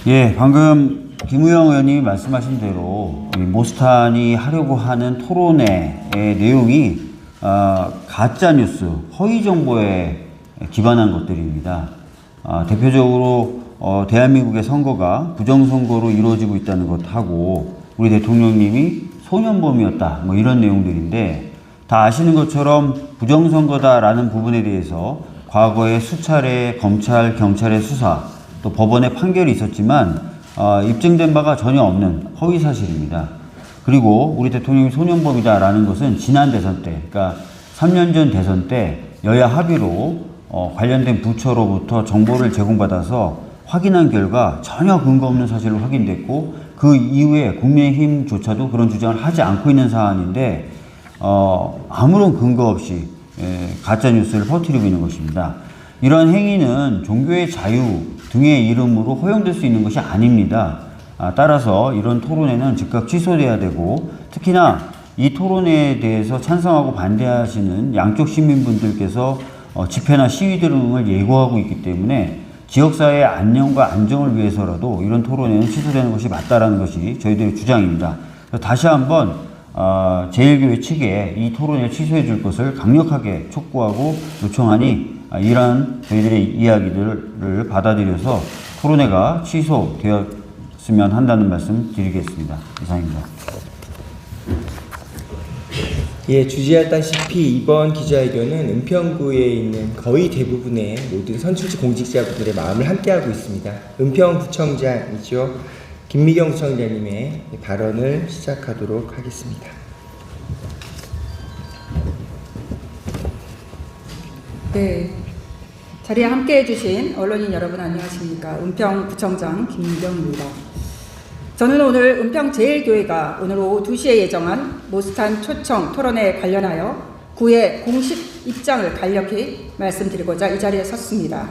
예, 방금 김우영 의원님이 말씀하신 대로 모스탄이 하려고 하는 토론회의 내용이 가짜 뉴스, 허위 정보에 기반한 것들입니다. 대표적으로 대한민국의 선거가 부정선거로 이루어지고 있다는 것하고 우리 대통령님이 소년범이었다, 뭐 이런 내용들인데, 다 아시는 것처럼 부정선거다라는 부분에 대해서 과거에 수차례 검찰, 경찰의 수사, 또 법원의 판결이 있었지만 입증된 바가 전혀 없는 허위 사실입니다. 그리고 우리 대통령이 소년범이다라는 것은 지난 대선 때, 그러니까 3년 전 대선 때 여야 합의로 관련된 부처로부터 정보를 제공받아서 확인한 결과 전혀 근거 없는 사실로 확인됐고, 그 이후에 국민의힘조차도 그런 주장을 하지 않고 있는 사안인데 아무런 근거 없이 가짜 뉴스를 퍼뜨리고 있는 것입니다. 이러한 행위는 종교의 자유 등의 이름으로 허용될 수 있는 것이 아닙니다. 따라서 이런 토론회는 즉각 취소돼야 되고, 특히나 이 토론회에 대해서 찬성하고 반대하시는 양쪽 시민분들께서 집회나 시위 등을 예고하고 있기 때문에 지역사회의 안녕과 안정을 위해서라도 이런 토론회는 취소되는 것이 맞다라는 것이 저희들의 주장입니다. 다시 한번 제1교회 측에 이 토론회를 취소해 줄 것을 강력하게 촉구하고 요청하니, 이러한 저희들의 이야기들을 받아들여서 토론회가 취소되었으면 한다는 말씀 드리겠습니다. 이상입니다. 예, 주지하다시피 이번 기자회견은 은평구에 있는 거의 대부분의 모든 선출직 공직자분들의 마음을 함께하고 있습니다. 은평구청장이죠. 김미경 구청장님의 발언을 시작하도록 하겠습니다. 네, 자리에 함께해 주신 언론인 여러분 안녕하십니까. 은평구청장 김미경입니다. 저는 오늘 은평 제1교회가 오늘 오후 2시에 예정한 모스탄 초청 토론회에 관련하여 구의 공식 입장을 간략히 말씀드리고자 이 자리에 섰습니다.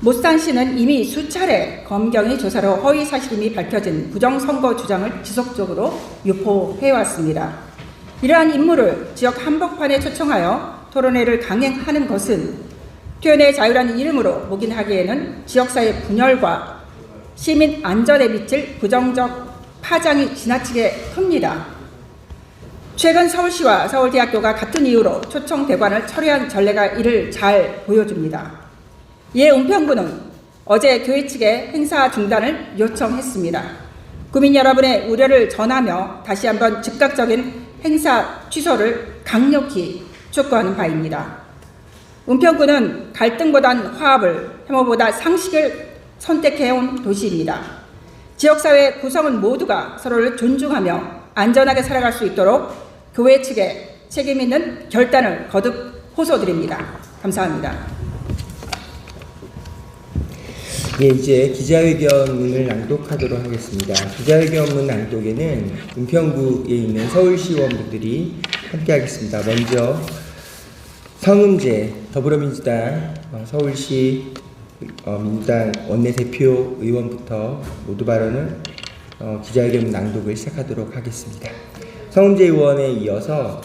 모스탄 씨는 이미 수차례 검경의 조사로 허위 사실임이 밝혀진 부정선거 주장을 지속적으로 유포해왔습니다. 이러한 인물을 지역 한복판에 초청하여 토론회를 강행하는 것은 표현의 자유라는 이름으로 묵인하기에는 지역사회 분열과 시민 안전에 미칠 부정적 파장이 지나치게 큽니다. 최근 서울시와 서울대학교가 같은 이유로 초청 대관을 철회한 전례가 이를 잘 보여줍니다. 이에 은평구는 어제 교회 측에 행사 중단을 요청했습니다. 구민 여러분의 우려를 전하며 다시 한번 즉각적인 행사 취소를 강력히 촉구하는 바입니다. 은평구는 갈등보단 화합을, 혐오보다 상식을 선택해온 도시입니다. 지역사회 구성원 모두가 서로를 존중하며 안전하게 살아갈 수 있도록 교회 측에 책임있는 결단을 거듭 호소드립니다. 감사합니다. 예, 이제 기자회견문을 낭독하도록 하겠습니다. 기자회견문 낭독에는 은평구에 있는 서울시의원분들이 함께하겠습니다. 먼저 성음재 더불어민주당 서울시 민주당 원내대표 의원부터 모두 발언을 기자회견 낭독을 시작하도록 하겠습니다. 성음재 의원에 이어서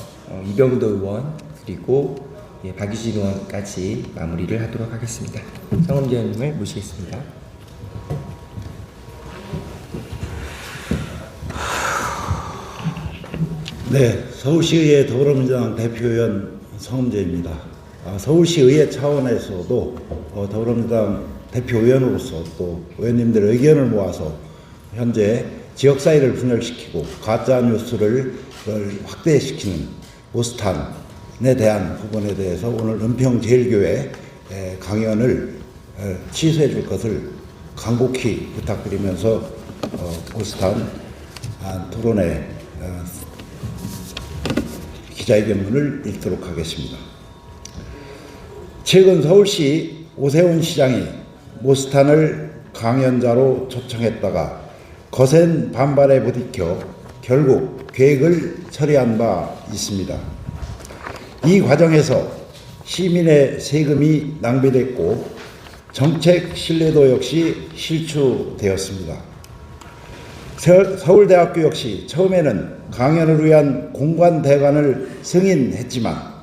이병도 의원 그리고 박유진 의원까지 마무리를 하도록 하겠습니다. 성음재 의원님을 모시겠습니다. 네, 서울시의회 더불어민주당 대표의원 성음재입니다. 서울시의회 차원에서도 더불어민주당 대표의원으로서 또 의원님들의 의견을 모아서 현재 지역사회를 분열시키고 가짜뉴스를 확대시키는 모스탄에 대한 부분에 대해서 오늘 은평 제1교회 강연을 취소해 줄 것을 간곡히 부탁드리면서 모스탄 토론회 기자회견문을 읽도록 하겠습니다. 최근 서울시 오세훈 시장이 모스탄을 강연자로 초청했다가 거센 반발에 부딪혀 결국 계획을 처리한 바 있습니다. 이 과정에서 시민의 세금이 낭비됐고 정책 신뢰도 역시 실추되었습니다. 서울대학교 역시 처음에는 강연을 위한 공관 대관을 승인했지만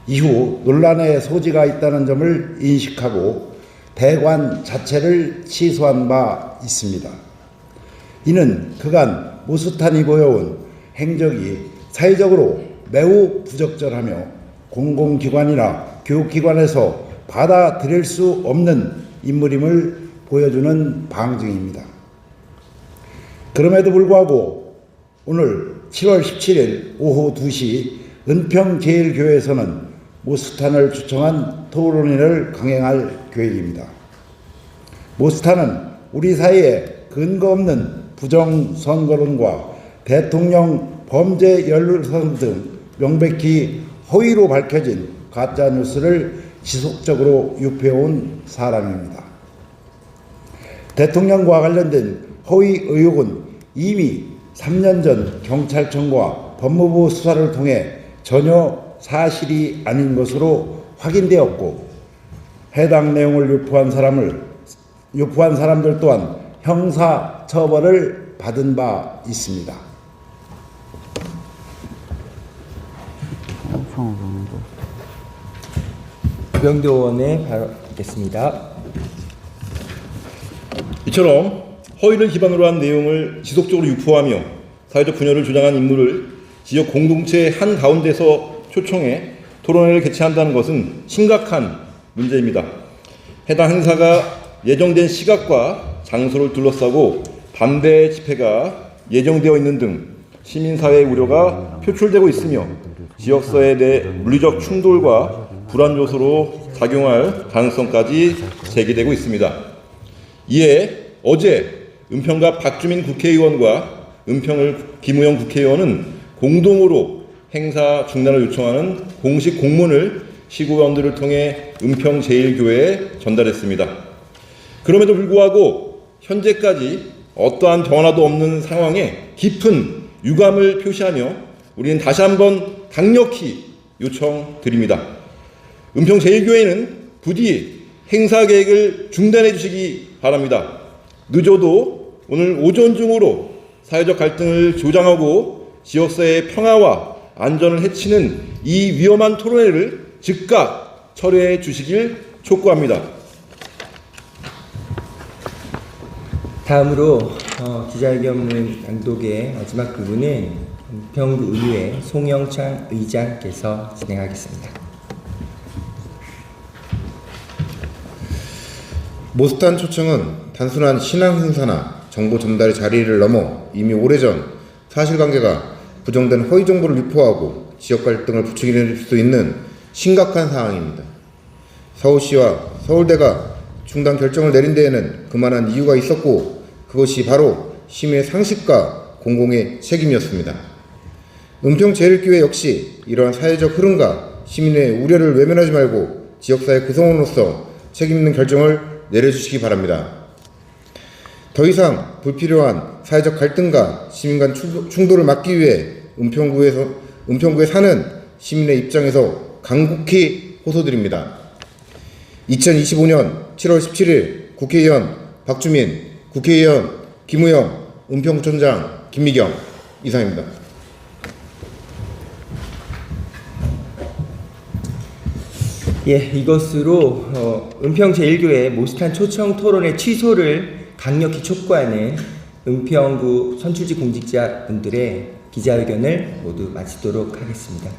이후 논란의 소지가 있다는 점을 인식하고 대관 자체를 취소한 바 있습니다. 이는 그간 모스탄이 보여온 행적이 사회적으로 매우 부적절하며 공공기관이나 교육기관에서 받아들일 수 없는 인물임을 보여주는 방증입니다. 그럼에도 불구하고 오늘 7월 17일 오후 2시 은평제일교회에서는 모스탄을 초청한 토론회를 강행할 계획입니다. 모스탄은 우리 사회에 근거 없는 부정선거론과 대통령 범죄 연루설 등 명백히 허위로 밝혀진 가짜뉴스를 지속적으로 유포해온 사람입니다. 대통령과 관련된 허위 의혹은 이미 3년 전 경찰청과 법무부 수사를 통해 전혀 사실이 아닌 것으로 확인되었고, 해당 내용을 유포한 사람들 또한 형사 처벌을 받은 바 있습니다. 구병도 의원의 발언겠습니다. 이처럼 허위를 기반으로 한 내용을 지속적으로 유포하며 사회적 분열을 주장한 인물을 지역 공동체 한가운데서 초청해 토론회를 개최한다는 것은 심각한 문제입니다. 해당 행사가 예정된 시각과 장소를 둘러싸고 반대 집회가 예정되어 있는 등 시민사회의 우려가 표출되고 있으며 지역사회 내 물리적 충돌과 불안 요소로 작용할 가능성까지 제기되고 있습니다. 이에 어제 은평갑 박주민 국회의원과 은평을 김우영 국회의원은 공동으로 행사 중단을 요청하는 공식 공문을 시구의원들을 통해 은평제일교회에 전달했습니다. 그럼에도 불구하고 현재까지 어떠한 변화도 없는 상황에 깊은 유감을 표시하며 우리는 다시 한번 강력히 요청드립니다. 은평제일교회는 부디 행사 계획을 중단해 주시기 바랍니다. 늦어도 오늘 오전 중으로 사회적 갈등을 조장하고 지역사회의 평화와 안전을 해치는 이 위험한 토론회를 즉각 철회해 주시길 촉구합니다. 다음으로 기자회견문 낭독의 마지막 부분은 은평구의회 송영창 의장께서 진행하겠습니다. 모스탄 초청은 단순한 신앙 행사나 정보 전달의 자리를 넘어 이미 오래전 사실관계가 부정된 허위 정보를 유포하고 지역 갈등을 부추길 수 있는 심각한 사항입니다. 서울시와 서울대가 중단 결정을 내린 데에는 그만한 이유가 있었고, 그것이 바로 시민의 상식과 공공의 책임이었습니다. 은평제일교회 역시 이러한 사회적 흐름과 시민의 우려를 외면하지 말고 지역사회 구성원으로서 책임있는 결정을 내려주시기 바랍니다. 더 이상 불필요한 사회적 갈등과 시민 간 충돌을 막기 위해 은평구에 사는 시민의 입장에서 간곡히 호소드립니다. 2025년 7월 17일 국회의원 박주민, 국회의원 김우영, 은평구청장 김미경, 이상입니다. 예, 이것으로 은평제일교회 모스탄 초청 토론회 취소를 강력히 촉구하는 은평구 선출직 공직자분들의 기자회견을 모두 마치도록 하겠습니다.